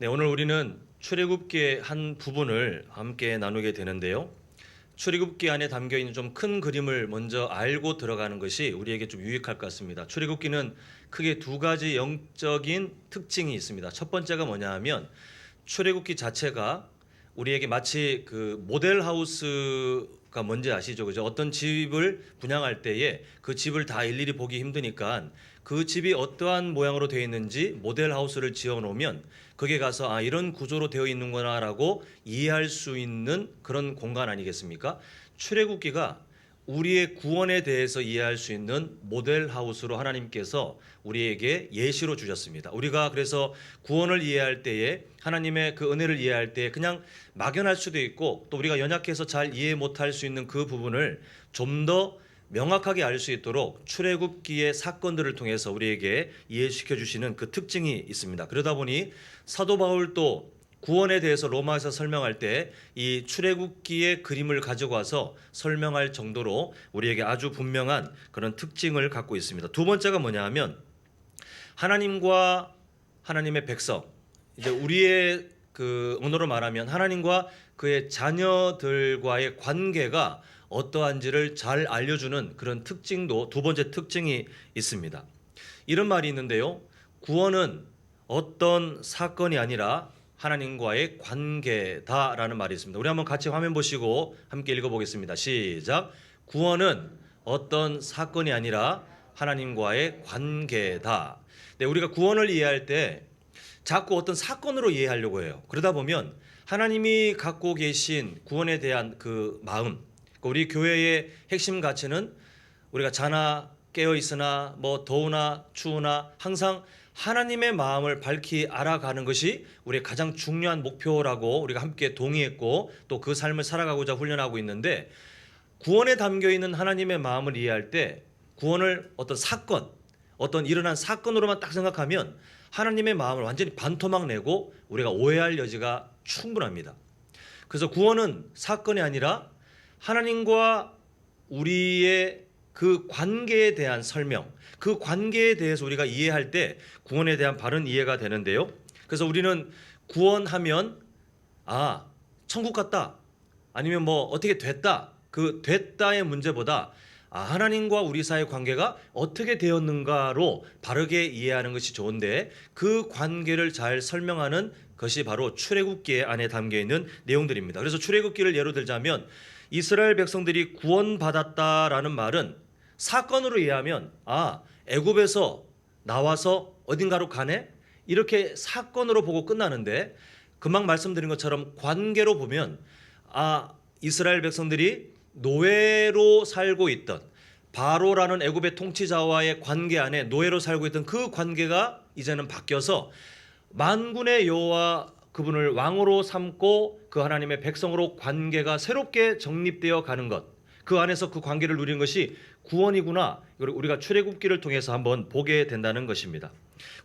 네, 오늘 우리는 출애굽기의 한 부분을 함께 나누게 되는데요. 출애굽기 안에 담겨 있는 좀 큰 그림을 먼저 알고 들어가는 것이 우리에게 좀 유익할 것 같습니다. 출애굽기는 크게 두 가지 영적인 특징이 있습니다. 첫 번째가 뭐냐 하면 출애굽기 자체가 우리에게 마치 그 모델하우스가 뭔지 아시죠? 그죠? 어떤 집을 분양할 때에 그 집을 다 일일이 보기 힘드니까 그 집이 어떠한 모양으로 되어 있는지 모델하우스를 지어 놓으면 거기에 가서 이런 구조로 되어 있는구나라고 이해할 수 있는 그런 공간 아니겠습니까? 출애굽기가 우리의 구원에 대해서 이해할 수 있는 모델하우스로 하나님께서 우리에게 예시로 주셨습니다. 우리가 그래서 구원을 이해할 때에 하나님의 그 은혜를 이해할 때에 그냥 막연할 수도 있고 또 우리가 연약해서 잘 이해 못할 수 있는 그 부분을 좀 더 명확하게 알 수 있도록 출애굽기의 사건들을 통해서 우리에게 이해시켜 주시는 그 특징이 있습니다. 그러다 보니 사도 바울도 구원에 대해서 로마에서 설명할 때 이 출애굽기의 그림을 가지고 와서 설명할 정도로 우리에게 아주 분명한 그런 특징을 갖고 있습니다. 두 번째가 뭐냐 하면 하나님과 하나님의 백성, 이제 우리의 그 언어로 말하면 하나님과 그의 자녀들과의 관계가 어떠한지를 잘 알려주는 그런 특징도 두 번째 특징이 있습니다. 이런 말이 있는데요. 구원은 어떤 사건이 아니라 하나님과의 관계다라는 말이 있습니다. 우리 한번 같이 화면 보시고 함께 읽어보겠습니다. 시작. 구원은 어떤 사건이 아니라 하나님과의 관계다. 네, 우리가 구원을 이해할 때 자꾸 어떤 사건으로 이해하려고 해요. 그러다 보면 하나님이 갖고 계신 구원에 대한 그 마음, 우리 교회의 핵심 가치는 우리가 자나 깨어 있으나 뭐 더우나 추우나 항상 하나님의 마음을 밝히 알아가는 것이 우리의 가장 중요한 목표라고 우리가 함께 동의했고 또 그 삶을 살아가고자 훈련하고 있는데, 구원에 담겨 있는 하나님의 마음을 이해할 때 구원을 어떤 사건, 어떤 일어난 사건으로만 딱 생각하면 하나님의 마음을 완전히 반토막 내고 우리가 오해할 여지가 충분합니다. 그래서 구원은 사건이 아니라 하나님과 우리의 그 관계에 대한 설명, 그 관계에 대해서 우리가 이해할 때 구원에 대한 바른 이해가 되는데요. 그래서 우리는 구원하면 천국 갔다, 아니면 뭐 어떻게 됐다, 그 됐다의 문제보다 하나님과 우리 사이의 관계가 어떻게 되었는가로 바르게 이해하는 것이 좋은데, 그 관계를 잘 설명하는 것이 바로 출애굽기 안에 담겨 있는 내용들입니다. 그래서 출애굽기를 예로 들자면 이스라엘 백성들이 구원받았다라는 말은 사건으로 이해하면 애굽에서 나와서 어딘가로 가네? 이렇게 사건으로 보고 끝나는데, 금방 말씀드린 것처럼 관계로 보면 이스라엘 백성들이 노예로 살고 있던 바로라는 애굽의 통치자와의 관계 안에 노예로 살고 있던 그 관계가 이제는 바뀌어서 만군의 여호와 그분을 왕으로 삼고 그 하나님의 백성으로 관계가 새롭게 정립되어 가는 것, 그 안에서 그 관계를 누리는 것이 구원이구나, 우리가 출애굽기를 통해서 한번 보게 된다는 것입니다.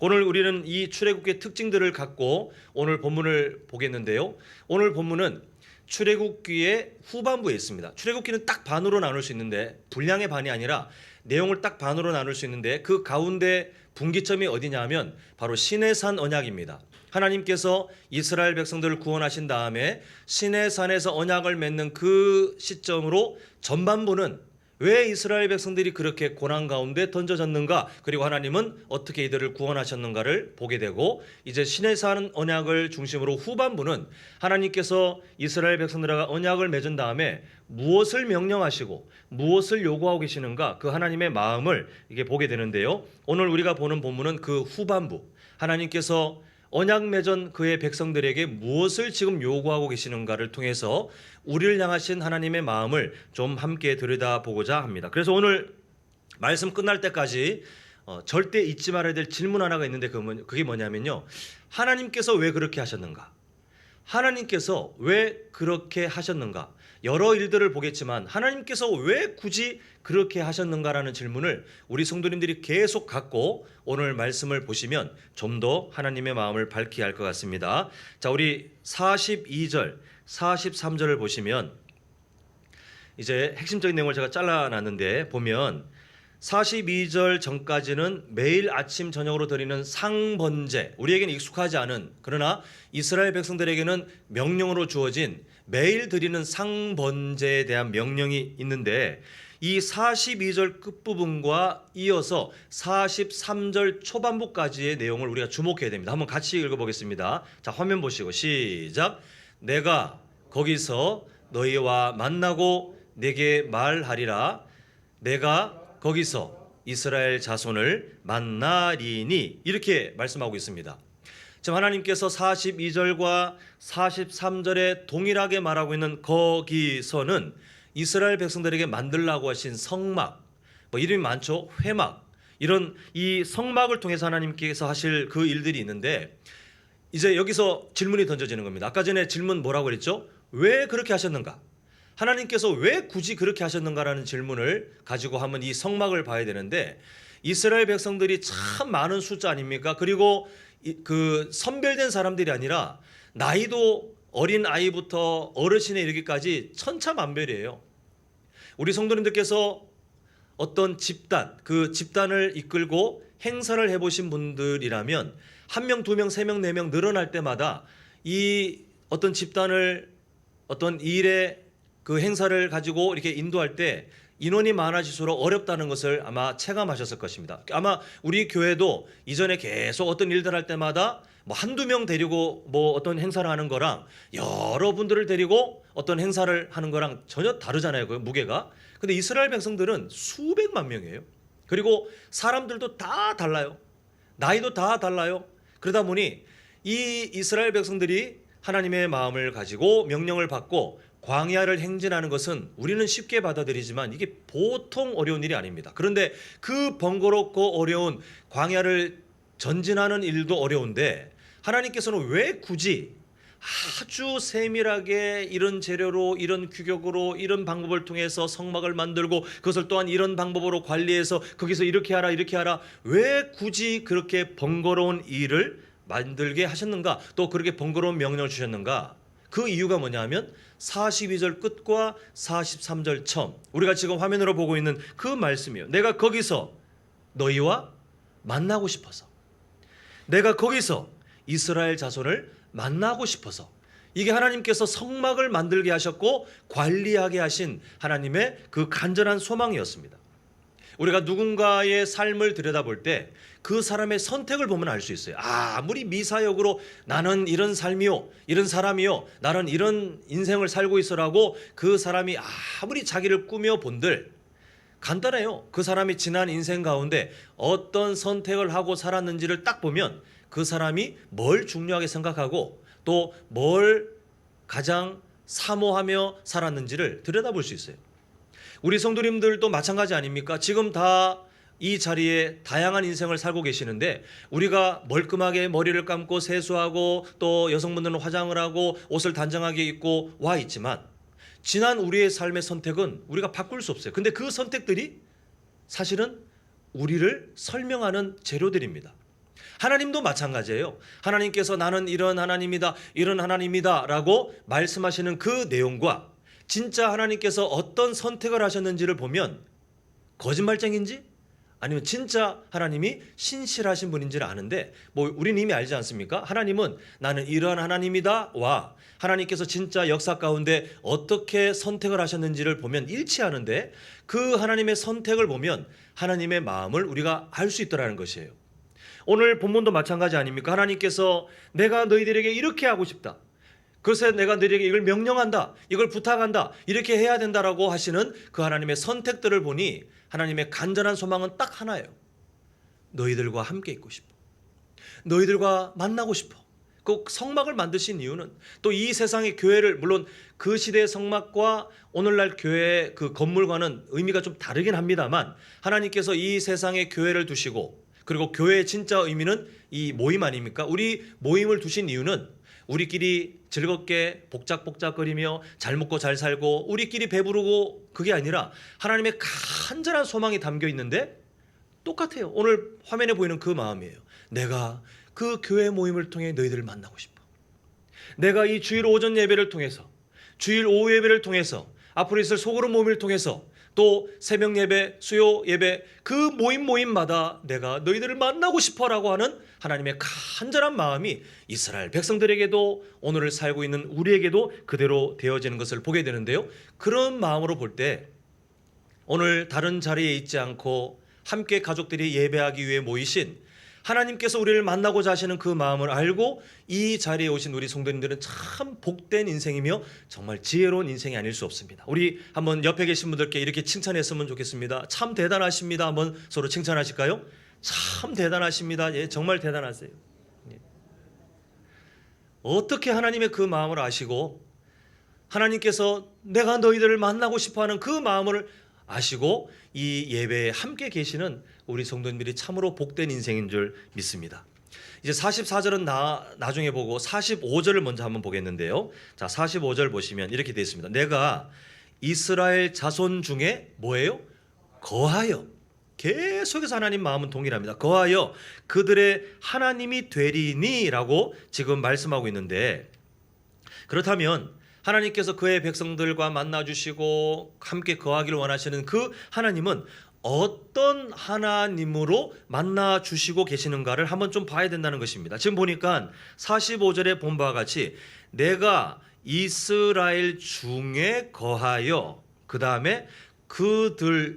오늘 우리는 이 출애굽기의 특징들을 갖고 오늘 본문을 보겠는데요. 오늘 본문은 출애굽기의 후반부에 있습니다. 출애굽기는 딱 반으로 나눌 수 있는데, 분량의 반이 아니라 내용을 딱 반으로 나눌 수 있는데, 그 가운데 분기점이 어디냐 하면 바로 시내산 언약입니다. 하나님께서 이스라엘 백성들을 구원하신 다음에 시내산에서 언약을 맺는 그 시점으로 전반부는 왜 이스라엘 백성들이 그렇게 고난 가운데 던져졌는가, 그리고 하나님은 어떻게 이들을 구원하셨는가를 보게 되고, 이제 시내산 언약을 중심으로 후반부는 하나님께서 이스라엘 백성들과 언약을 맺은 다음에 무엇을 명령하시고 무엇을 요구하고 계시는가, 그 하나님의 마음을 이게 보게 되는데요. 오늘 우리가 보는 본문은 그 후반부, 하나님께서 언약 맺은 그의 백성들에게 무엇을 지금 요구하고 계시는가를 통해서 우리를 향하신 하나님의 마음을 좀 함께 들여다보고자 합니다. 그래서 오늘 말씀 끝날 때까지 절대 잊지 말아야 될 질문 하나가 있는데, 그게 뭐냐면요, 하나님께서 왜 그렇게 하셨는가? 하나님께서 왜 그렇게 하셨는가? 여러 일들을 보겠지만 하나님께서 왜 굳이 그렇게 하셨는가라는 질문을 우리 성도님들이 계속 갖고 오늘 말씀을 보시면 좀 더 하나님의 마음을 밝히 알 것 같습니다. 자, 우리 42절, 43절을 보시면 이제 핵심적인 내용을 제가 잘라놨는데 보면 42절 전까지는 매일 아침 저녁으로 드리는 상번제, 우리에게는 익숙하지 않은 그러나 이스라엘 백성들에게는 명령으로 주어진 매일 드리는 상번제에 대한 명령이 있는데, 이 42절 끝부분과 이어서 43절 초반부까지의 내용을 우리가 주목해야 됩니다. 한번 같이 읽어보겠습니다. 자, 화면 보시고 시작. 내가 거기서 너희와 만나고 내게 말하리라. 내가 거기서 이스라엘 자손을 만나리니, 이렇게 말씀하고 있습니다. 지금 하나님께서 42절과 43절에 동일하게 말하고 있는 거기서는 이스라엘 백성들에게 만들라고 하신 성막, 이름이 많죠. 회막, 이런 이 성막을 통해서 하나님께서 하실 그 일들이 있는데, 이제 여기서 질문이 던져지는 겁니다. 아까 전에 질문 뭐라고 그랬죠? 왜 그렇게 하셨는가? 하나님께서 왜 굳이 그렇게 하셨는가라는 질문을 가지고 한번 이 성막을 봐야 되는데, 이스라엘 백성들이 참 많은 숫자 아닙니까? 그리고 그 선별된 사람들이 아니라 나이도 어린 아이부터 어르신에 이르기까지 천차만별이에요. 우리 성도님들께서 어떤 집단, 그 집단을 이끌고 행사를 해보신 분들이라면 1명, 2명, 3명, 4명 늘어날 때마다 이 어떤 집단을 어떤 일에 그 행사를 가지고 이렇게 인도할 때 인원이 많아질수록 어렵다는 것을 아마 체감하셨을 것입니다. 아마 우리 교회도 이전에 계속 어떤 일들 할 때마다 뭐 한두 명 데리고 뭐 어떤 행사를 하는 거랑 여러분들을 데리고 어떤 행사를 하는 거랑 전혀 다르잖아요. 그 무게가. 근데 이스라엘 백성들은 수백만 명이에요. 그리고 사람들도 다 달라요. 나이도 다 달라요. 그러다 보니 이 이스라엘 백성들이 하나님의 마음을 가지고 명령을 받고 광야를 행진하는 것은 우리는 쉽게 받아들이지만 이게 보통 어려운 일이 아닙니다. 그런데 그 번거롭고 어려운 광야를 전진하는 일도 어려운데, 하나님께서는 왜 굳이 아주 세밀하게 이런 재료로, 이런 규격으로, 이런 방법을 통해서 성막을 만들고 그것을 또한 이런 방법으로 관리해서 거기서 이렇게 하라 이렇게 하라, 왜 굳이 그렇게 번거로운 일을 만들게 하셨는가? 또 그렇게 번거로운 명령을 주셨는가? 그 이유가 뭐냐면 42절 끝과 43절 처음, 우리가 지금 화면으로 보고 있는 그 말씀이에요. 내가 거기서 너희와 만나고 싶어서, 내가 거기서 이스라엘 자손을 만나고 싶어서, 이게 하나님께서 성막을 만들게 하셨고 관리하게 하신 하나님의 그 간절한 소망이었습니다. 우리가 누군가의 삶을 들여다볼 때 그 사람의 선택을 보면 알 수 있어요. 아무리 미사역으로 나는 이런 삶이요, 이런 사람이요, 나는 이런 인생을 살고 있어라고 그 사람이 아무리 자기를 꾸며 본들, 간단해요. 그 사람이 지난 인생 가운데 어떤 선택을 하고 살았는지를 딱 보면 그 사람이 뭘 중요하게 생각하고 또 뭘 가장 사모하며 살았는지를 들여다볼 수 있어요. 우리 성도님들도 마찬가지 아닙니까? 지금 다 이 자리에 다양한 인생을 살고 계시는데, 우리가 멀끔하게 머리를 감고 세수하고 또 여성분들은 화장을 하고 옷을 단정하게 입고 와 있지만, 지난 우리의 삶의 선택은 우리가 바꿀 수 없어요. 근데 그 선택들이 사실은 우리를 설명하는 재료들입니다. 하나님도 마찬가지예요. 하나님께서 나는 이런 하나님이다, 이런 하나님이다 라고 말씀하시는 그 내용과 진짜 하나님께서 어떤 선택을 하셨는지를 보면 거짓말쟁인지 아니면 진짜 하나님이 신실하신 분인지를 아는데, 뭐 우리는 이미 알지 않습니까? 하나님은 나는 이러한 하나님이다 와 하나님께서 진짜 역사 가운데 어떻게 선택을 하셨는지를 보면 일치하는데, 그 하나님의 선택을 보면 하나님의 마음을 우리가 알 수 있다는 것이에요. 오늘 본문도 마찬가지 아닙니까? 하나님께서 내가 너희들에게 이렇게 하고 싶다, 그래서 내가 너희에게 이걸 명령한다, 이걸 부탁한다, 이렇게 해야 된다라고 하시는 그 하나님의 선택들을 보니 하나님의 간절한 소망은 딱 하나예요. 너희들과 함께 있고 싶어. 너희들과 만나고 싶어. 그 성막을 만드신 이유는 또 이 세상의 교회를, 물론 그 시대의 성막과 오늘날 교회의 그 건물과는 의미가 좀 다르긴 합니다만, 하나님께서 이 세상의 교회를 두시고, 그리고 교회의 진짜 의미는 이 모임 아닙니까? 우리 모임을 두신 이유는 우리끼리 즐겁게 복작복작거리며 잘 먹고 잘 살고 우리끼리 배부르고, 그게 아니라 하나님의 간절한 소망이 담겨 있는데 똑같아요. 오늘 화면에 보이는 그 마음이에요. 내가 그 교회 모임을 통해 너희들을 만나고 싶어. 내가 이 주일 오전 예배를 통해서, 주일 오후 예배를 통해서, 앞으로 있을 소그룹 모임을 통해서 또 새벽 예배, 수요 예배 그 모임마다 내가 너희들을 만나고 싶어라고 하는 하나님의 간절한 마음이 이스라엘 백성들에게도 오늘 살고 있는 우리에게도 그대로 되어지는 것을 보게 되는데요. 그런 마음으로 볼 때 오늘 다른 자리에 있지 않고 함께 가족들이 예배하기 위해 모이신 하나님께서 우리를 만나고자 하시는 그 마음을 알고 이 자리에 오신 우리 성도님들은 참 복된 인생이며 정말 지혜로운 인생이 아닐 수 없습니다. 우리 한번 옆에 계신 분들께 이렇게 칭찬했으면 좋겠습니다. 참 대단하십니다. 한번 서로 칭찬하실까요? 참 대단하십니다. 예, 정말 대단하세요. 예. 어떻게 하나님의 그 마음을 아시고 하나님께서 내가 너희들을 만나고 싶어하는 그 마음을 아시고 이 예배에 함께 계시는 우리 성도님들이 참으로 복된 인생인 줄 믿습니다. 이제 44절은 나중에 보고 45절을 먼저 한번 보겠는데요. 자, 45절 보시면 이렇게 되어 있습니다. 내가 이스라엘 자손 중에 뭐예요? 거하여. 계속해서 하나님 마음은 동일합니다. 거하여 그들의 하나님이 되리니라고 지금 말씀하고 있는데, 그렇다면 하나님께서 그의 백성들과 만나주시고 함께 거하기를 원하시는 그 하나님은 어떤 하나님으로 만나주시고 계시는가를 한번 좀 봐야 된다는 것입니다. 지금 보니까 45절에 본 바와 같이 내가 이스라엘 중에 거하여, 그 다음에 그들의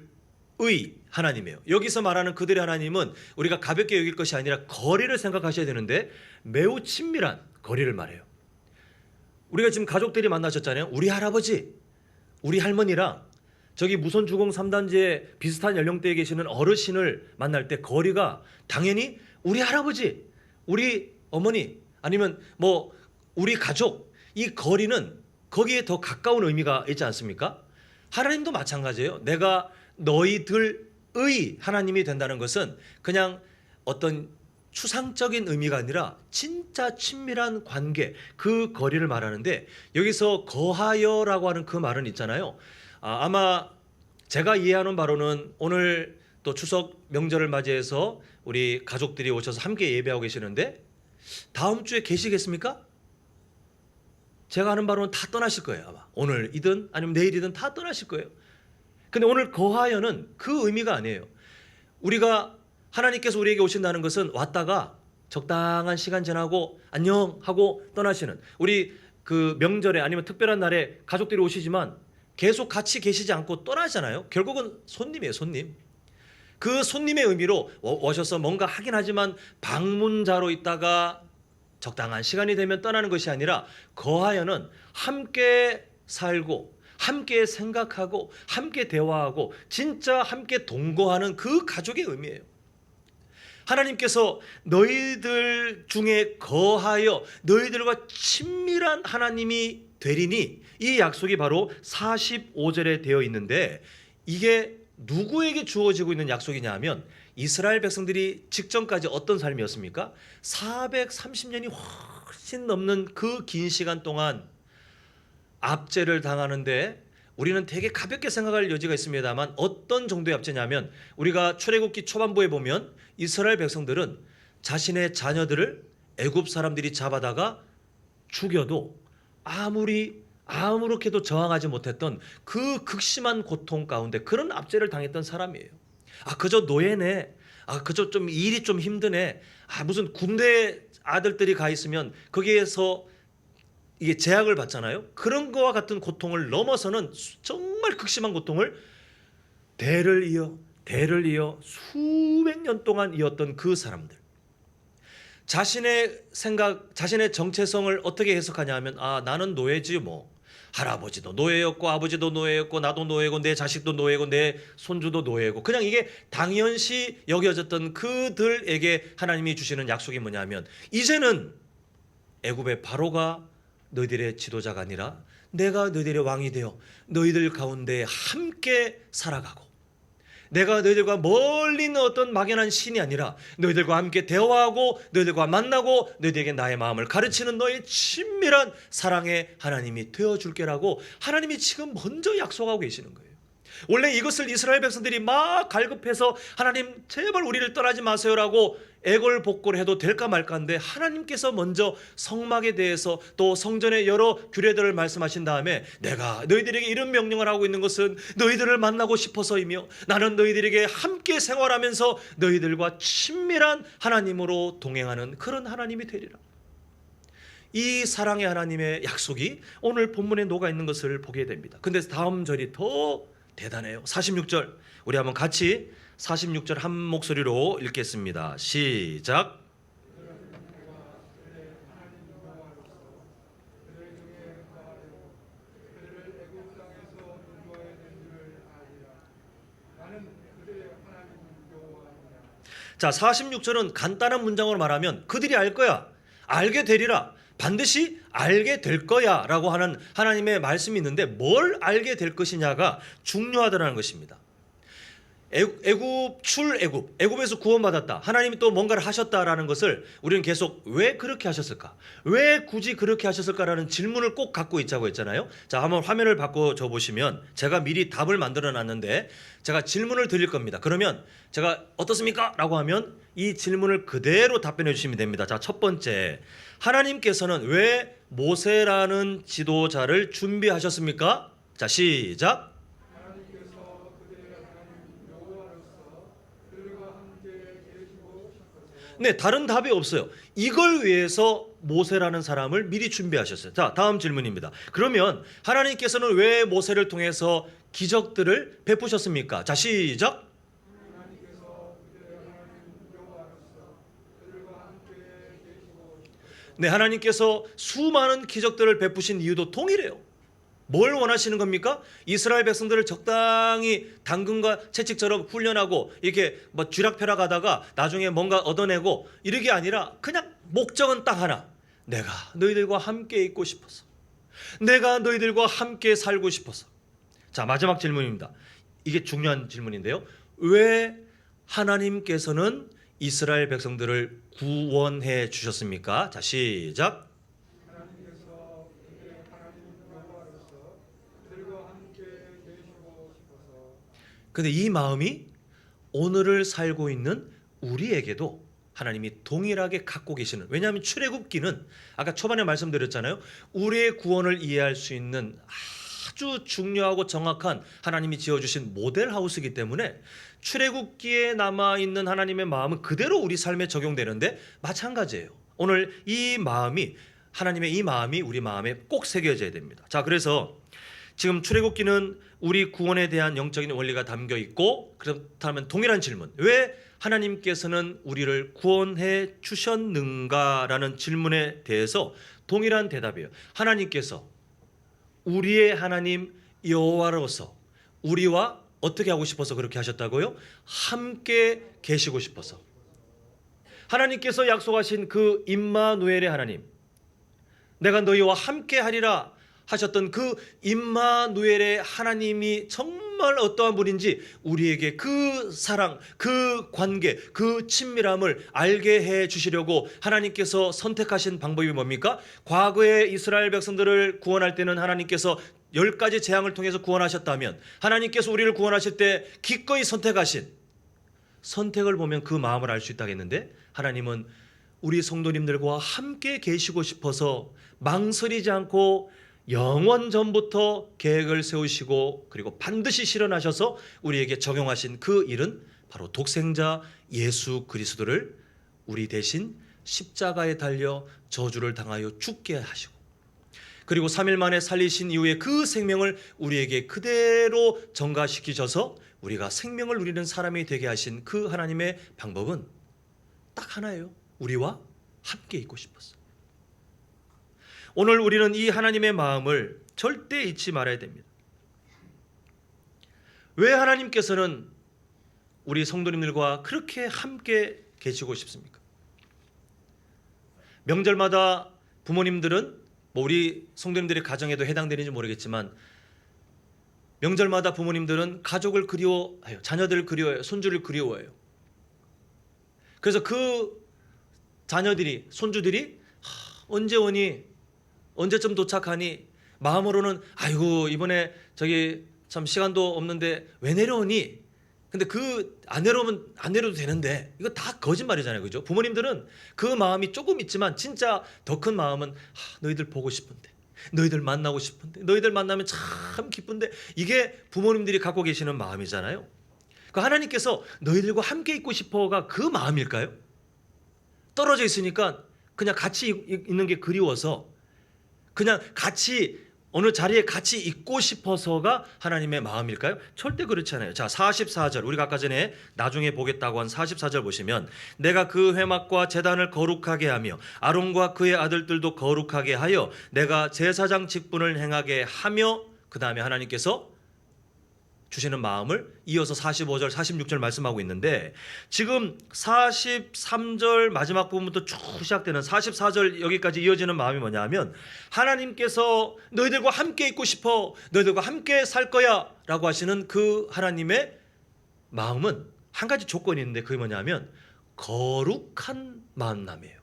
하나님이에요. 여기서 말하는 그들의 하나님은 우리가 가볍게 여길 것이 아니라 거리를 생각하셔야 되는데 매우 친밀한 거리를 말해요. 우리가 지금 가족들이 만나셨잖아요. 우리 할아버지, 우리 할머니랑 저기 무선 주공 3단지에 비슷한 연령대에 계시는 어르신을 만날 때 거리가 당연히 우리 할아버지, 우리 어머니 아니면 뭐 우리 가족, 이 거리는 거기에 더 가까운 의미가 있지 않습니까? 하나님도 마찬가지예요. 내가 너희들의 하나님이 된다는 것은 그냥 어떤 추상적인 의미가 아니라 진짜 친밀한 관계, 그 거리를 말하는데 여기서 거하여라고 하는 그 말은 있잖아요. 아마 제가 이해하는 바로는 오늘 또 추석 명절을 맞이해서 우리 가족들이 오셔서 함께 예배하고 계시는데 다음 주에 계시겠습니까? 제가 아는 바로는 다 떠나실 거예요. 아마 오늘이든 아니면 내일이든 다 떠나실 거예요. 근데 오늘 거하여는 그 의미가 아니에요. 우리가 하나님께서 우리에게 오신다는 것은 왔다가 적당한 시간 지나고 안녕 하고 떠나시는, 우리 그 명절에 아니면 특별한 날에 가족들이 오시지만 계속 같이 계시지 않고 떠나잖아요. 결국은 손님이에요, 손님. 그 손님의 의미로 오셔서 뭔가 하긴 하지만 방문자로 있다가 적당한 시간이 되면 떠나는 것이 아니라 거하여는 함께 살고 함께 생각하고 함께 대화하고 진짜 함께 동거하는 그 가족의 의미예요. 하나님께서 너희들 중에 거하여 너희들과 친밀한 하나님이 되리니, 이 약속이 바로 45절에 되어 있는데 이게 누구에게 주어지고 있는 약속이냐 하면 이스라엘 백성들이 직전까지 어떤 삶이었습니까? 430년이 훨씬 넘는 그 긴 시간 동안 압제를 당하는데 우리는 되게 가볍게 생각할 여지가 있습니다만 어떤 정도의 압제냐면 우리가 출애굽기 초반부에 보면 이스라엘 백성들은 자신의 자녀들을 애굽 사람들이 잡아다가 죽여도 아무렇게도 저항하지 못했던 그 극심한 고통 가운데 그런 압제를 당했던 사람이에요. 그저 노예네. 그저 좀 일이 좀 힘드네. 무슨 군대 아들들이 가 있으면 거기에서 이게 제약을 받잖아요. 그런 거와 같은 고통을 넘어서는 정말 극심한 고통을 대를 이어 수백 년 동안 이었던 그 사람들. 자신의 생각, 자신의 정체성을 어떻게 해석하냐 하면 나는 노예지 뭐. 할아버지도 노예였고 아버지도 노예였고 나도 노예고 내 자식도 노예고 내 손주도 노예고, 그냥 이게 당연시 여겨졌던 그들에게 하나님이 주시는 약속이 뭐냐면 이제는 애굽의 바로가 너희들의 지도자가 아니라 내가 너희들의 왕이 되어 너희들 가운데 함께 살아가고, 내가 너희들과 멀리 있는 어떤 막연한 신이 아니라 너희들과 함께 대화하고 너희들과 만나고 너희들에게 나의 마음을 가르치는 너의 친밀한 사랑의 하나님이 되어줄게라고 하나님이 지금 먼저 약속하고 계시는 거예요. 원래 이것을 이스라엘 백성들이 막 갈급해서 하나님 제발 우리를 떠나지 마세요라고 애걸복걸해도 될까 말까인데 하나님께서 먼저 성막에 대해서 또 성전의 여러 규례들을 말씀하신 다음에 내가 너희들에게 이런 명령을 하고 있는 것은 너희들을 만나고 싶어서이며 나는 너희들에게 함께 생활하면서 너희들과 친밀한 하나님으로 동행하는 그런 하나님이 되리라. 이 사랑의 하나님의 약속이 오늘 본문에 녹아 있는 것을 보게 됩니다. 근데 다음 절이 더 대단해요. 46절 우리 한번 같이 46절 한 목소리로 읽겠습니다. 시작. 자, 46절은 간단한 문장으로 말하면 그들이 알 거야, 알게 되리라, 반드시 알게 될 거야 라고 하는 하나님의 말씀이 있는데 뭘 알게 될 것이냐가 중요하다는 것입니다. 애굽에서 구원받았다, 하나님이 또 뭔가를 하셨다라는 것을 우리는 계속 왜 그렇게 하셨을까, 왜 굳이 그렇게 하셨을까라는 질문을 꼭 갖고 있자고 했잖아요. 자, 한번 화면을 바꿔줘 보시면 제가 미리 답을 만들어 놨는데 제가 질문을 드릴 겁니다. 그러면 제가 어떻습니까? 라고 하면 이 질문을 그대로 답변해 주시면 됩니다. 자, 첫 번째, 하나님께서는 왜 모세라는 지도자를 준비하셨습니까? 자, 시작. 네, 다른 답이 없어요. 이걸 위해서 모세라는 사람을 미리 준비하셨어요. 자, 다음 질문입니다. 그러면 하나님께서는 왜 모세를 통해서 기적들을 베푸셨습니까? 자, 시작. 네, 하나님께서 수많은 기적들을 베푸신 이유도 동일해요. 뭘 원하시는 겁니까? 이스라엘 백성들을 적당히 당근과 채찍처럼 훈련하고 이렇게 뭐 쥐락펴락하다가 나중에 뭔가 얻어내고 이러게 아니라 그냥 목적은 딱 하나. 내가 너희들과 함께 있고 싶어서, 내가 너희들과 함께 살고 싶어서. 자, 마지막 질문입니다. 이게 중요한 질문인데요. 왜 하나님께서는 이스라엘 백성들을 구원해 주셨습니까? 자, 시작. 근데 이 마음이 오늘을 살고 있는 우리에게도 하나님이 동일하게 갖고 계시는, 왜냐하면 출애굽기는 아까 초반에 말씀드렸잖아요. 우리의 구원을 이해할 수 있는 아주 중요하고 정확한 하나님이 지어주신 모델하우스이기 때문에 출애굽기에 남아있는 하나님의 마음은 그대로 우리 삶에 적용되는데 마찬가지예요. 오늘 이 마음이, 하나님의 이 마음이 우리 마음에 꼭 새겨져야 됩니다. 자, 그래서 지금 출애굽기는 우리 구원에 대한 영적인 원리가 담겨 있고, 그렇다면 동일한 질문, 왜 하나님께서는 우리를 구원해 주셨는가라는 질문에 대해서 동일한 대답이에요. 하나님께서 우리의 하나님 여호와로서 우리와 어떻게 하고 싶어서 그렇게 하셨다고요? 함께 계시고 싶어서. 하나님께서 약속하신 그 임마누엘의 하나님, 내가 너희와 함께 하리라 하셨던 그 임마누엘의 하나님이 정말 어떠한 분인지 우리에게 그 사랑, 그 관계, 그 친밀함을 알게 해 주시려고 하나님께서 선택하신 방법이 뭡니까? 과거에 이스라엘 백성들을 구원할 때는 하나님께서 10가지 재앙을 통해서 구원하셨다면 하나님께서 우리를 구원하실 때 기꺼이 선택하신, 선택을 보면 그 마음을 알 수 있다겠는데, 하나님은 우리 성도님들과 함께 계시고 싶어서 망설이지 않고 영원 전부터 계획을 세우시고 그리고 반드시 실현하셔서 우리에게 적용하신 그 일은 바로 독생자 예수 그리스도를 우리 대신 십자가에 달려 저주를 당하여 죽게 하시고, 그리고 3일 만에 살리신 이후에 그 생명을 우리에게 그대로 전가시키셔서 우리가 생명을 누리는 사람이 되게 하신 그 하나님의 방법은 딱 하나예요. 우리와 함께 있고 싶었어요. 오늘 우리는 이 하나님의 마음을 절대 잊지 말아야 됩니다. 왜 하나님께서는 우리 성도님들과 그렇게 함께 계시고 싶습니까? 명절마다 부모님들은, 뭐 우리 성도님들의 가정에도 해당되는지 모르겠지만, 명절마다 부모님들은 가족을 그리워해요. 자녀들을 그리워해요. 손주를 그리워해요. 그래서 그 자녀들이, 손주들이 언제 오니, 언제쯤 도착하니, 마음으로는 아이고 이번에 저기 참 시간도 없는데 왜 내려오니? 근데 그 안 내려오면 안 내려도 되는데 이거 다 거짓말이잖아요. 그죠? 부모님들은 그 마음이 조금 있지만 진짜 더 큰 마음은 너희들 보고 싶은데, 너희들 만나고 싶은데, 너희들 만나면 참 기쁜데, 이게 부모님들이 갖고 계시는 마음이잖아요. 그 하나님께서 너희들과 함께 있고 싶어가 그 마음일까요? 떨어져 있으니까 그냥 같이 있는 게 그리워서, 그냥 같이 어느 자리에 같이 있고 싶어서가 하나님의 마음일까요? 절대 그렇지 않아요. 자, 44절, 우리가 아까 전에 나중에 보겠다고 한 44절 보시면, 내가 그 회막과 제단을 거룩하게 하며 아론과 그의 아들들도 거룩하게 하여 내가 제사장 직분을 행하게 하며, 그 다음에 하나님께서 주시는 마음을 이어서 45절, 46절 말씀하고 있는데, 지금 43절 마지막 부분부터 쭉 시작되는 44절 여기까지 이어지는 마음이 뭐냐 하면, 하나님께서 너희들과 함께 있고 싶어, 너희들과 함께 살 거야 라고 하시는 그 하나님의 마음은 한 가지 조건이 있는데, 그게 뭐냐 하면 거룩한 만남이에요.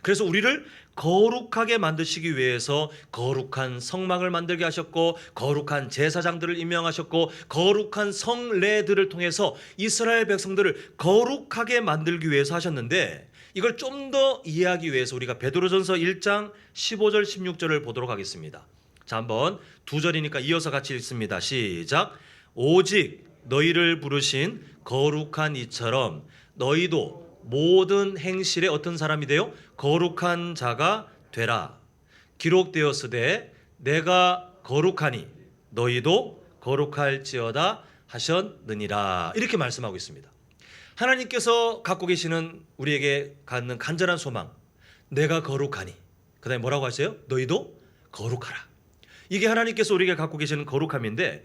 그래서 우리를 거룩하게 만드시기 위해서 거룩한 성막을 만들게 하셨고, 거룩한 제사장들을 임명하셨고, 거룩한 성례들을 통해서 이스라엘 백성들을 거룩하게 만들기 위해서 하셨는데, 이걸 좀 더 이해하기 위해서 우리가 베드로전서 1장 15절 16절을 보도록 하겠습니다. 자, 한번 두 절이니까 이어서 같이 읽습니다. 시작. 오직 너희를 부르신 거룩한 이처럼 너희도 모든 행실에 어떤 사람이 되어 거룩한 자가 되라. 기록되었으되 내가 거룩하니 너희도 거룩할지어다 하셨느니라. 이렇게 말씀하고 있습니다. 하나님께서 갖고 계시는 우리에게 갖는 간절한 소망, 내가 거룩하니, 그 다음에 뭐라고 하세요? 너희도 거룩하라. 이게 하나님께서 우리에게 갖고 계시는 거룩함인데,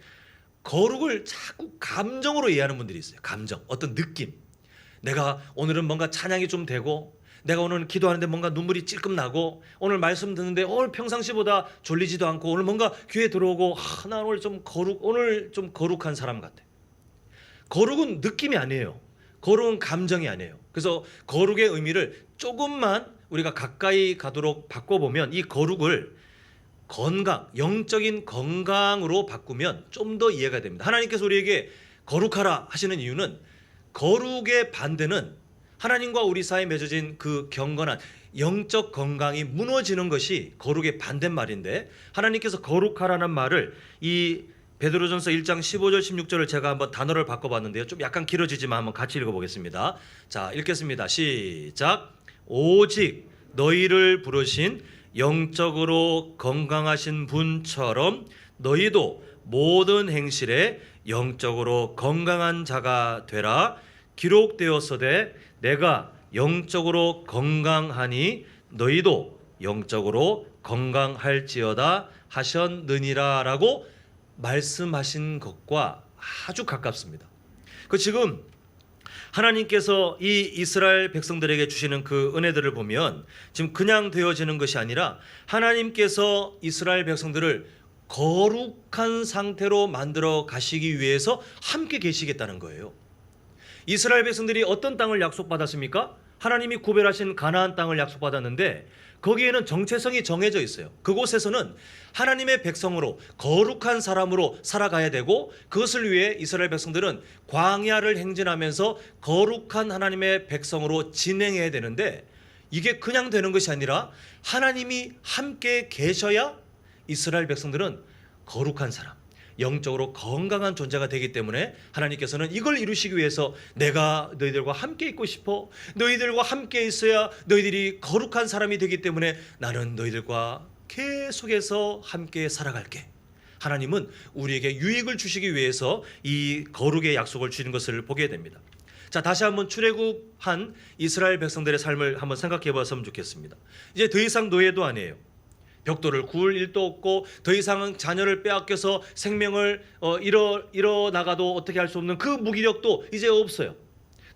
거룩을 자꾸 감정으로 이해하는 분들이 있어요. 감정, 어떤 느낌. 내가 오늘은 뭔가 찬양이 좀 되고, 내가 오늘 기도하는데 뭔가 눈물이 찔끔 나고, 오늘 말씀 듣는데 오늘 평상시보다 졸리지도 않고, 오늘 뭔가 귀에 들어오고, 나 오늘 좀 거룩한 사람 같아. 거룩은 느낌이 아니에요. 거룩은 감정이 아니에요. 그래서 거룩의 의미를 조금만 우리가 가까이 가도록 바꿔보면, 이 거룩을 건강, 영적인 건강으로 바꾸면 좀 더 이해가 됩니다. 하나님께서 우리에게 거룩하라 하시는 이유는, 거룩의 반대는 하나님과 우리 사이에 맺어진 그 경건한 영적 건강이 무너지는 것이 거룩의 반대말인데, 하나님께서 거룩하라는 말을 이 베드로전서 1장 15절 16절을 제가 한번 단어를 바꿔봤는데요, 좀 약간 길어지지만 한번 같이 읽어보겠습니다. 자, 읽겠습니다. 시작. 오직 너희를 부르신 영적으로 건강하신 분처럼 너희도 모든 행실에 영적으로 건강한 자가 되라. 기록되었으되 내가 영적으로 건강하니 너희도 영적으로 건강할지어다 하셨느니라 라고 말씀하신 것과 아주 가깝습니다. 그 지금 하나님께서 이 이스라엘 백성들에게 주시는 그 은혜들을 보면, 지금 그냥 되어지는 것이 아니라 하나님께서 이스라엘 백성들을 거룩한 상태로 만들어 가시기 위해서 함께 계시겠다는 거예요. 이스라엘 백성들이 어떤 땅을 약속받았습니까? 하나님이 구별하신 가나안 땅을 약속받았는데, 거기에는 정체성이 정해져 있어요. 그곳에서는 하나님의 백성으로, 거룩한 사람으로 살아가야 되고, 그것을 위해 이스라엘 백성들은 광야를 행진하면서 거룩한 하나님의 백성으로 진행해야 되는데, 이게 그냥 되는 것이 아니라 하나님이 함께 계셔야 이스라엘 백성들은 거룩한 사람, 영적으로 건강한 존재가 되기 때문에 하나님께서는 이걸 이루시기 위해서, 내가 너희들과 함께 있고 싶어, 너희들과 함께 있어야 너희들이 거룩한 사람이 되기 때문에 나는 너희들과 계속해서 함께 살아갈게. 하나님은 우리에게 유익을 주시기 위해서 이 거룩의 약속을 주신 것을 보게 됩니다. 자, 다시 한번 출애굽한 이스라엘 백성들의 삶을 한번 생각해 봤으면 좋겠습니다. 이제 더 이상 노예도 아니에요. 벽돌을 구울 일도 없고, 더 이상은 자녀를 빼앗겨서 생명을 잃어나가도 어떻게 할 수 없는 그 무기력도 이제 없어요.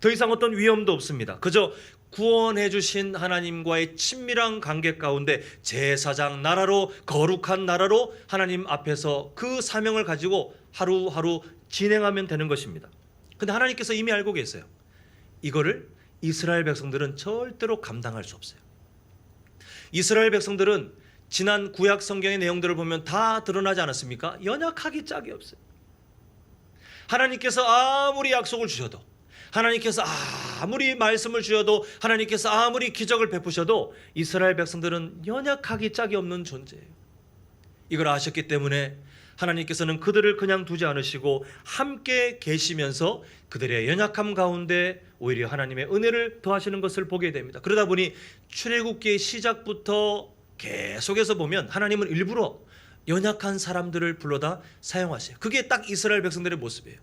더 이상 어떤 위험도 없습니다. 그저 구원해 주신 하나님과의 친밀한 관계 가운데 제사장 나라로, 거룩한 나라로 하나님 앞에서 그 사명을 가지고 하루하루 진행하면 되는 것입니다. 근데 하나님께서 이미 알고 계세요. 이거를 이스라엘 백성들은 절대로 감당할 수 없어요. 이스라엘 백성들은 지난 구약 성경의 내용들을 보면 다 드러나지 않았습니까? 연약하기 짝이 없어요. 하나님께서 아무리 약속을 주셔도, 하나님께서 아무리 말씀을 주셔도, 하나님께서 아무리 기적을 베푸셔도 이스라엘 백성들은 연약하기 짝이 없는 존재예요. 이걸 아셨기 때문에 하나님께서는 그들을 그냥 두지 않으시고 함께 계시면서 그들의 연약함 가운데 오히려 하나님의 은혜를 더하시는 것을 보게 됩니다. 그러다 보니 출애굽기의 시작부터 계속해서 보면 하나님은 일부러 연약한 사람들을 불러다 사용하세요. 그게 딱 이스라엘 백성들의 모습이에요.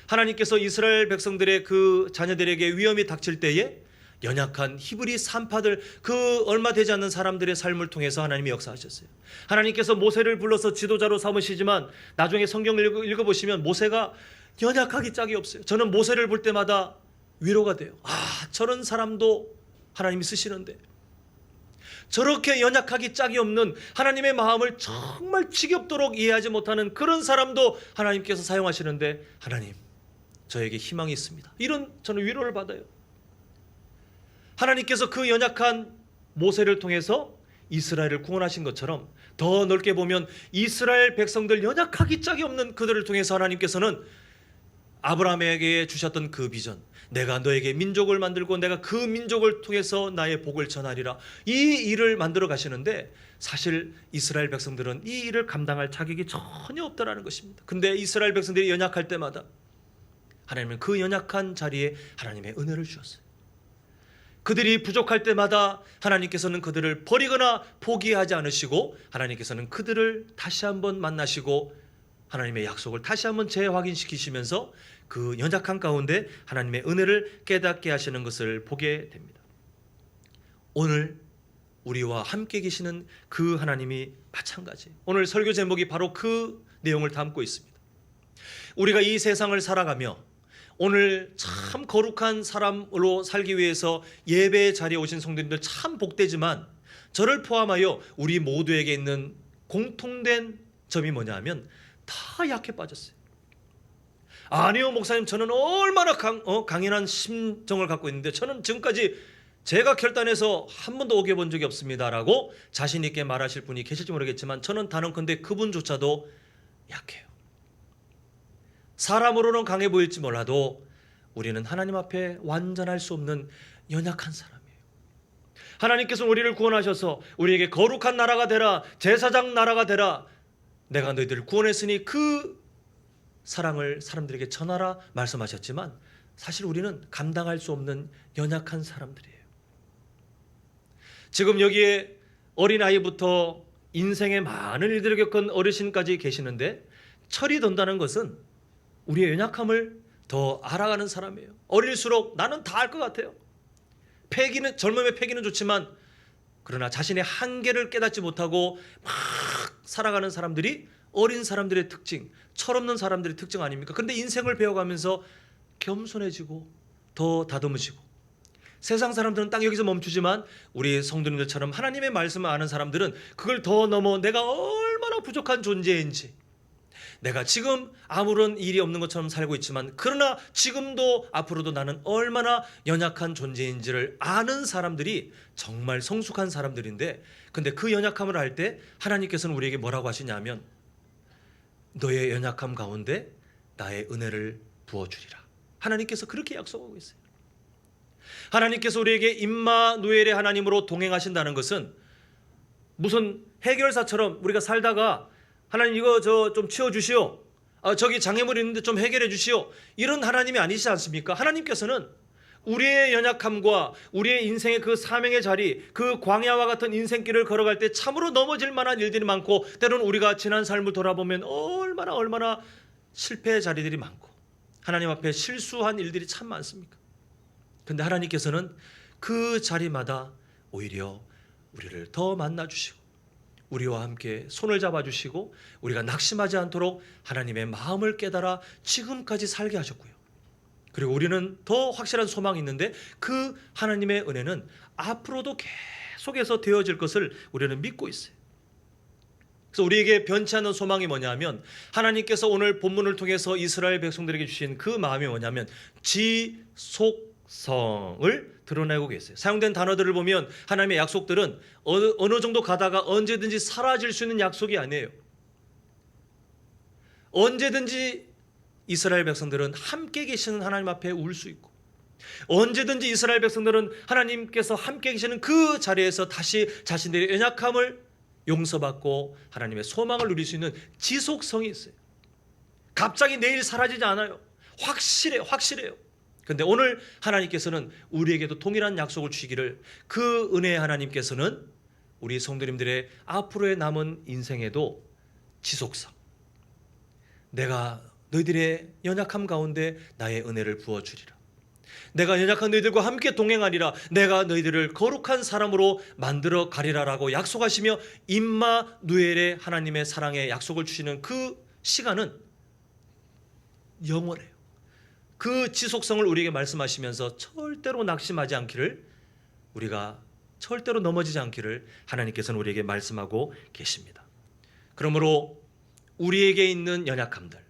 하나님께서 이스라엘 백성들의 그 자녀들에게 위험이 닥칠 때에 연약한 히브리 산파들, 그 얼마 되지 않는 사람들의 삶을 통해서 하나님이 역사하셨어요. 하나님께서 모세를 불러서 지도자로 삼으시지만 나중에 성경을 읽어보시면 모세가 연약하기 짝이 없어요. 저는 모세를 볼 때마다 위로가 돼요. 저런 사람도 하나님이 쓰시는데, 저렇게 연약하기 짝이 없는 하나님의 마음을 정말 지겹도록 이해하지 못하는 그런 사람도 하나님께서 사용하시는데, 하나님, 저에게 희망이 있습니다. 이런 저는 위로를 받아요. 하나님께서 그 연약한 모세를 통해서 이스라엘을 구원하신 것처럼 더 넓게 보면 이스라엘 백성들, 연약하기 짝이 없는 그들을 통해서 하나님께서는 아브라함에게 주셨던 그 비전, 내가 너에게 민족을 만들고 내가 그 민족을 통해서 나의 복을 전하리라, 이 일을 만들어 가시는데 사실 이스라엘 백성들은 이 일을 감당할 자격이 전혀 없다라는 것입니다. 근데 이스라엘 백성들이 연약할 때마다 하나님은 그 연약한 자리에 하나님의 은혜를 주셨어요. 그들이 부족할 때마다 하나님께서는 그들을 버리거나 포기하지 않으시고 하나님께서는 그들을 다시 한번 만나시고 하나님의 약속을 다시 한번 재확인시키시면서 그 연약한 가운데 하나님의 은혜를 깨닫게 하시는 것을 보게 됩니다. 오늘 우리와 함께 계시는 그 하나님이 마찬가지. 오늘 설교 제목이 바로 그 내용을 담고 있습니다. 우리가 이 세상을 살아가며 오늘 참 거룩한 사람으로 살기 위해서 예배 자리에 오신 성도님들 참 복되지만, 저를 포함하여 우리 모두에게 있는 공통된 점이 뭐냐 하면 다 약해 빠졌어요. 아니요 목사님, 저는 얼마나 강인한 심정을 갖고 있는데 저는 지금까지 제가 결단해서 한 번도 어겨본 적이 없습니다 라고 자신 있게 말하실 분이 계실지 모르겠지만, 저는 단언컨대 그분조차도 약해요. 사람으로는 강해 보일지 몰라도 우리는 하나님 앞에 완전할 수 없는 연약한 사람이에요. 하나님께서 우리를 구원하셔서 우리에게 거룩한 나라가 되라, 제사장 나라가 되라, 내가 너희들을 구원했으니 그 사랑을 사람들에게 전하라 말씀하셨지만, 사실 우리는 감당할 수 없는 연약한 사람들이에요. 지금 여기에 어린아이부터 인생의 많은 일들을 겪은 어르신까지 계시는데, 철이 든다는 것은 우리의 연약함을 더 알아가는 사람이에요. 어릴수록 나는 다 알 것 같아요. 젊음의 패기는 좋지만 그러나 자신의 한계를 깨닫지 못하고 막 살아가는 사람들이 어린 사람들의 특징, 철없는 사람들의 특징 아닙니까? 그런데 인생을 배워가면서 겸손해지고 더 다듬어지고, 세상 사람들은 딱 여기서 멈추지만 우리 성도님들처럼 하나님의 말씀을 아는 사람들은 그걸 더 넘어 내가 얼마나 부족한 존재인지, 내가 지금 아무런 일이 없는 것처럼 살고 있지만 그러나 지금도 앞으로도 나는 얼마나 연약한 존재인지를 아는 사람들이 정말 성숙한 사람들인데, 근데 그 연약함을 알 때 하나님께서는 우리에게 뭐라고 하시냐면, 너의 연약함 가운데 나의 은혜를 부어주리라. 하나님께서 그렇게 약속하고 있어요. 하나님께서 우리에게 임마누엘의 하나님으로 동행하신다는 것은 무슨 해결사처럼 우리가 살다가 하나님 이거 저 좀 치워주시오, 저기 장애물이 있는데 좀 해결해 주시오, 이런 하나님이 아니시지 않습니까? 하나님께서는 우리의 연약함과 우리의 인생의 그 사명의 자리, 그 광야와 같은 인생길을 걸어갈 때 참으로 넘어질 만한 일들이 많고, 때로는 우리가 지난 삶을 돌아보면 얼마나 실패의 자리들이 많고 하나님 앞에 실수한 일들이 참 많습니까? 근데 하나님께서는 그 자리마다 오히려 우리를 더 만나주시고 우리와 함께 손을 잡아주시고 우리가 낙심하지 않도록 하나님의 마음을 깨달아 지금까지 살게 하셨고요. 그리고 우리는 더 확실한 소망이 있는데, 그 하나님의 은혜는 앞으로도 계속해서 되어질 것을 우리는 믿고 있어요. 그래서 우리에게 변치 않는 소망이 뭐냐면, 하나님께서 오늘 본문을 통해서 이스라엘 백성들에게 주신 그 마음이 뭐냐면 지속성을 드러내고 계세요. 사용된 단어들을 보면 하나님의 약속들은 어느 정도 가다가 언제든지 사라질 수 있는 약속이 아니에요. 언제든지 이스라엘 백성들은 함께 계시는 하나님 앞에 울 수 있고, 언제든지 이스라엘 백성들은 하나님께서 함께 계시는 그 자리에서 다시 자신들의 연약함을 용서받고 하나님의 소망을 누릴 수 있는 지속성이 있어요. 갑자기 내일 사라지지 않아요. 확실해요. 그런데 오늘 하나님께서는 우리에게도 동일한 약속을 주시기를, 그 은혜의 하나님께서는 우리 성도님들의 앞으로의 남은 인생에도 지속성, 내가 너희들의 연약함 가운데 나의 은혜를 부어주리라, 내가 연약한 너희들과 함께 동행하리라, 내가 너희들을 거룩한 사람으로 만들어 가리라라고 약속하시며 임마누엘의 하나님의 사랑의 약속을 주시는 그 시간은 영원해요. 그 지속성을 우리에게 말씀하시면서 절대로 낙심하지 않기를, 우리가 절대로 넘어지지 않기를 하나님께서는 우리에게 말씀하고 계십니다. 그러므로 우리에게 있는 연약함들,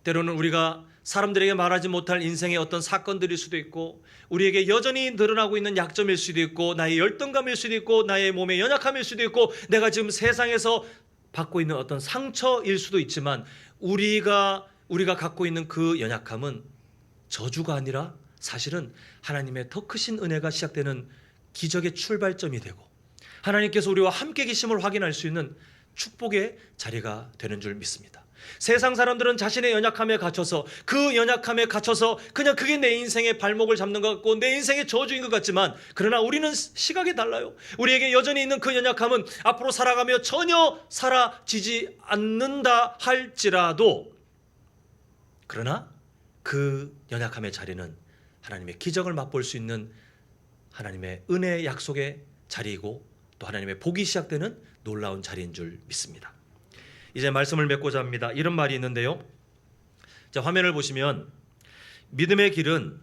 때로는 우리가 사람들에게 말하지 못할 인생의 어떤 사건들일 수도 있고, 우리에게 여전히 늘어나고 있는 약점일 수도 있고, 나의 열등감일 수도 있고, 나의 몸의 연약함일 수도 있고, 내가 지금 세상에서 받고 있는 어떤 상처일 수도 있지만, 우리가 갖고 있는 그 연약함은 저주가 아니라 사실은 하나님의 더 크신 은혜가 시작되는 기적의 출발점이 되고, 하나님께서 우리와 함께 계심을 확인할 수 있는 축복의 자리가 되는 줄 믿습니다. 세상 사람들은 자신의 연약함에 갇혀서, 그 연약함에 갇혀서 그냥 그게 내 인생의 발목을 잡는 것 같고 내 인생의 저주인 것 같지만, 그러나 우리는 시각이 달라요. 우리에게 여전히 있는 그 연약함은 앞으로 살아가며 전혀 사라지지 않는다 할지라도, 그러나 그 연약함의 자리는 하나님의 기적을 맛볼 수 있는 하나님의 은혜의 약속의 자리이고, 또 하나님의 복이 시작되는 놀라운 자리인 줄 믿습니다. 이제 말씀을 맺고자 합니다. 이런 말이 있는데요, 자, 화면을 보시면 믿음의 길은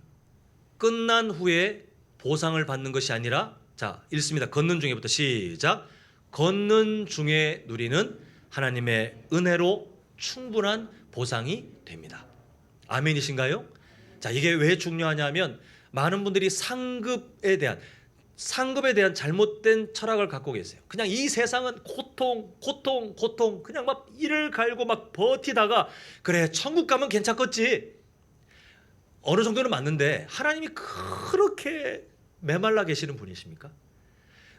끝난 후에 보상을 받는 것이 아니라, 자, 읽습니다. 걷는 중에부터 시작. 걷는 중에 누리는 하나님의 은혜로 충분한 보상이 됩니다. 아멘이신가요? 자, 이게 왜 중요하냐면, 많은 분들이 상급에 대한 잘못된 철학을 갖고 계세요. 그냥 이 세상은 고통, 그냥 막 이를 갈고 막 버티다가, 그래 천국 가면 괜찮겠지, 어느 정도는 맞는데 하나님이 그렇게 메말라 계시는 분이십니까?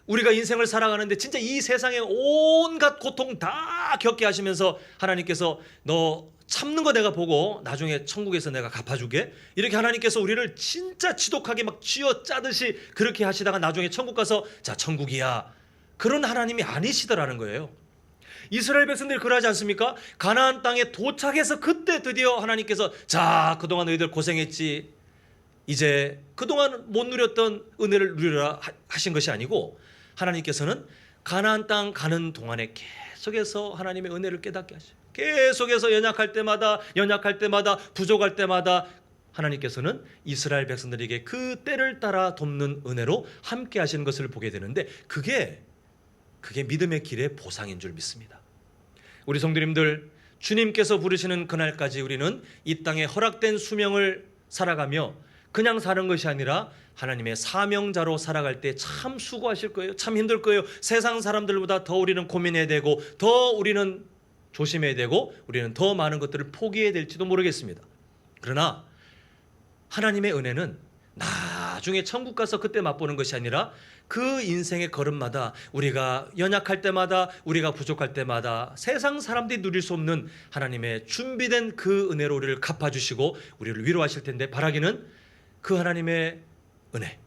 우리가 인생을 살아가는데 진짜 이 세상의 온갖 고통 다 겪게 하시면서 하나님께서 너 참는 거 내가 보고 나중에 천국에서 내가 갚아주게, 이렇게 하나님께서 우리를 진짜 지독하게 막 쥐어짜듯이 그렇게 하시다가 나중에 천국 가서 자 천국이야, 그런 하나님이 아니시더라는 거예요. 이스라엘 백성들이 그러지 않습니까? 가나안 땅에 도착해서 그때 드디어 하나님께서 자 그동안 너희들 고생했지, 이제 그동안 못 누렸던 은혜를 누리라 하신 것이 아니고, 하나님께서는 가나안 땅 가는 동안에 계속해서 하나님의 은혜를 깨닫게 하셔요. 계속해서 연약할 때마다 부족할 때마다 하나님께서는 이스라엘 백성들에게 그 때를 따라 돕는 은혜로 함께 하시는 것을 보게 되는데, 그게 믿음의 길의 보상인 줄 믿습니다. 우리 성도님들, 주님께서 부르시는 그날까지 우리는 이 땅에 허락된 수명을 살아가며 그냥 사는 것이 아니라 하나님의 사명자로 살아갈 때 참 수고하실 거예요. 참 힘들 거예요. 세상 사람들보다 더 우리는 고민해야 되고, 더 우리는 조심해야 되고, 우리는 더 많은 것들을 포기해야 될지도 모르겠습니다. 그러나 하나님의 은혜는 나중에 천국 가서 그때 맛보는 것이 아니라, 그 인생의 걸음마다 우리가 연약할 때마다, 우리가 부족할 때마다 세상 사람들이 누릴 수 없는 하나님의 준비된 그 은혜로 우리를 갚아주시고 우리를 위로하실 텐데, 바라기는 그 하나님의 은혜,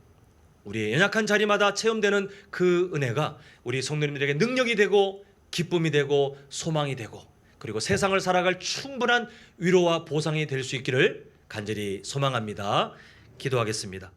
우리의 연약한 자리마다 체험되는 그 은혜가 우리 성도님들에게 능력이 되고 기쁨이 되고 소망이 되고, 그리고 세상을 살아갈 충분한 위로와 보상이 될 수 있기를 간절히 소망합니다. 기도하겠습니다.